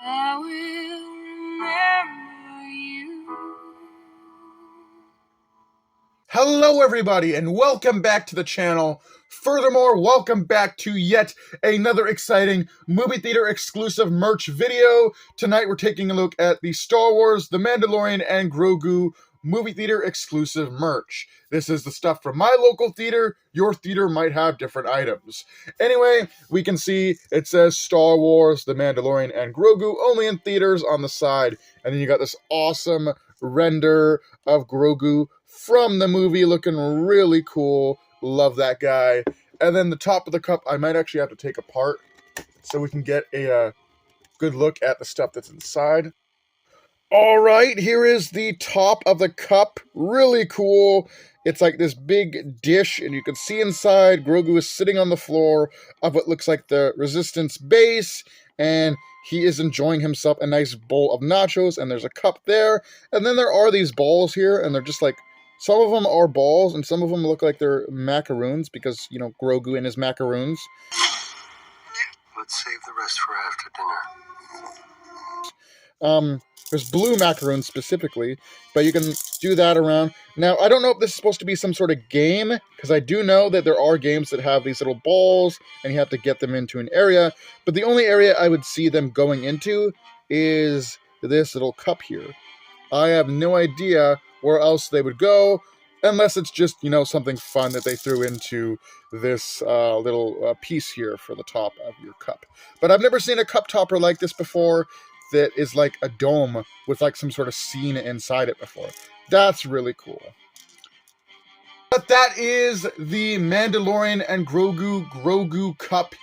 I will remember you. Hello everybody and welcome back to the channel. Furthermore, welcome back to yet another exciting movie theater exclusive merch video. Tonight we're taking a look at the Star Wars, The Mandalorian, and Grogu movie theater exclusive merch. This is the stuff from my local theater. Your theater might have different items. Anyway, we can see it says Star Wars, The Mandalorian, and Grogu only in theaters on the side. And then you got this awesome render of Grogu from the movie looking really cool. Love that guy. And then the top of the cup I might actually have to take apart so we can get a good look at the stuff that's inside. Alright, here is the top of the cup. Really cool. It's like this big dish, and you can see inside Grogu is sitting on the floor of what looks like the Resistance base, and he is enjoying himself a nice bowl of nachos, and there's a cup there. And then there are these balls here, and they're just like, some of them are balls, and some of them look like they're macaroons, because, you know, Grogu and his macaroons. Let's save the rest for after dinner. There's blue macaroons specifically, but you can do that around. Now, I don't know if this is supposed to be some sort of game, because I do know that there are games that have these little balls, and you have to get them into an area, but the only area I would see them going into is this little cup here. I have no idea where else they would go, unless it's just, you know, something fun that they threw into this little piece here for the top of your cup. But I've never seen a cup topper like this before that is like a dome with like some sort of scene inside it before. That's really cool. But that is the Mandalorian and Grogu cup.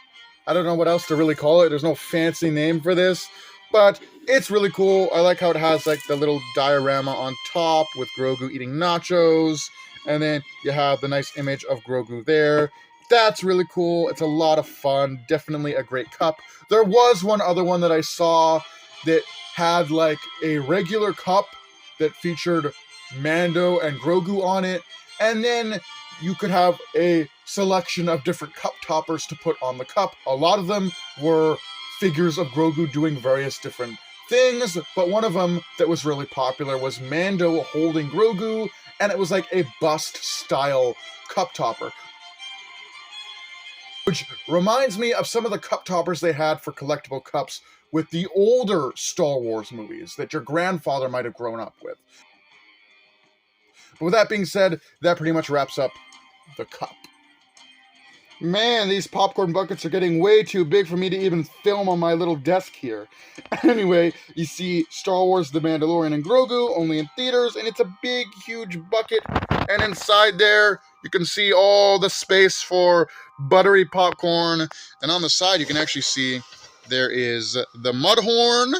I don't know what else to really call it. There's no fancy name for this, but it's really cool. I like how it has like the little diorama on top with Grogu eating nachos, and then you have the nice image of Grogu there. That's really cool. It's a lot of fun. Definitely a great cup. There was one other one that I saw that had like a regular cup that featured Mando and Grogu on it, and then you could have a selection of different cup toppers to put on the cup. A lot of them were figures of Grogu doing various different things, but one of them that was really popular was Mando holding Grogu, and it was like a bust style cup topper, which reminds me of some of the cup toppers they had for collectible cups with the older Star Wars movies that your grandfather might have grown up with. But with that being said, that pretty much wraps up the cup. Man, these popcorn buckets are getting way too big for me to even film on my little desk here. Anyway, you see Star Wars, The Mandalorian, and Grogu only in theaters, and it's a big, huge bucket. And inside there, you can see all the space for buttery popcorn. And on the side, you can actually see there is the mud horn.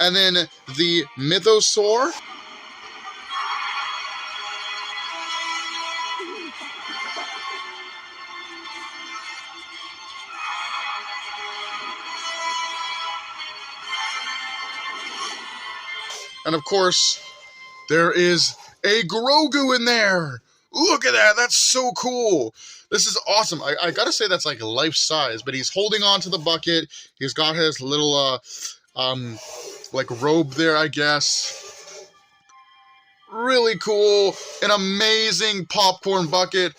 And then the mythosaur. And of course, there is a Grogu in there. Look at that. That's so cool. This is awesome. I gotta say that's like life size, but he's holding on to the bucket. He's got his little, like robe there, I guess. Really cool. An amazing popcorn bucket.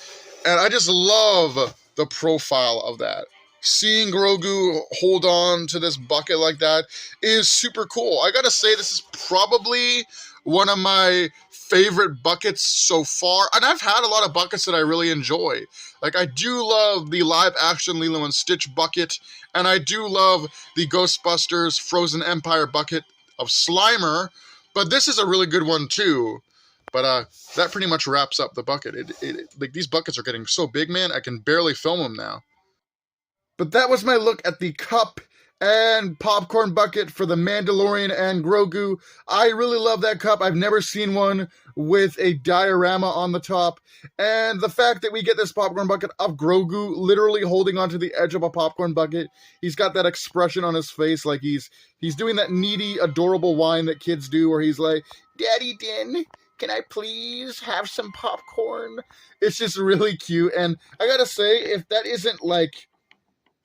And I just love the profile of that. Seeing Grogu hold on to this bucket like that is super cool. I gotta say, this is probably one of my favorite buckets so far. And I've had a lot of buckets that I really enjoy. Like, I do love the live-action Lilo and Stitch bucket, and I do love the Ghostbusters Frozen Empire bucket of Slimer, but this is a really good one too. But that pretty much wraps up the bucket. Like, these buckets are getting so big, man, I can barely film them now. But that was my look at the cup and popcorn bucket for the Mandalorian and Grogu. I really love that cup. I've never seen one with a diorama on the top. And the fact that we get this popcorn bucket of Grogu literally holding onto the edge of a popcorn bucket. He's got that expression on his face like he's doing that needy, adorable whine that kids do where he's like, "Daddy Din, can I please have some popcorn? It's just really cute. And I gotta say, if that isn't like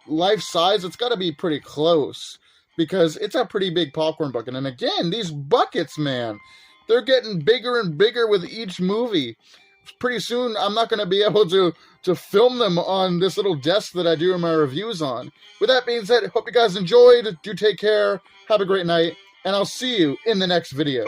life size, it's gotta be pretty close because it's a pretty big popcorn bucket. And again, these buckets, man, they're getting bigger and bigger with each movie. Pretty soon, I'm not going to be able to film them on this little desk that I do my reviews on. With that being said, hope you guys enjoyed. Do take care. Have a great night. And I'll see you in the next video.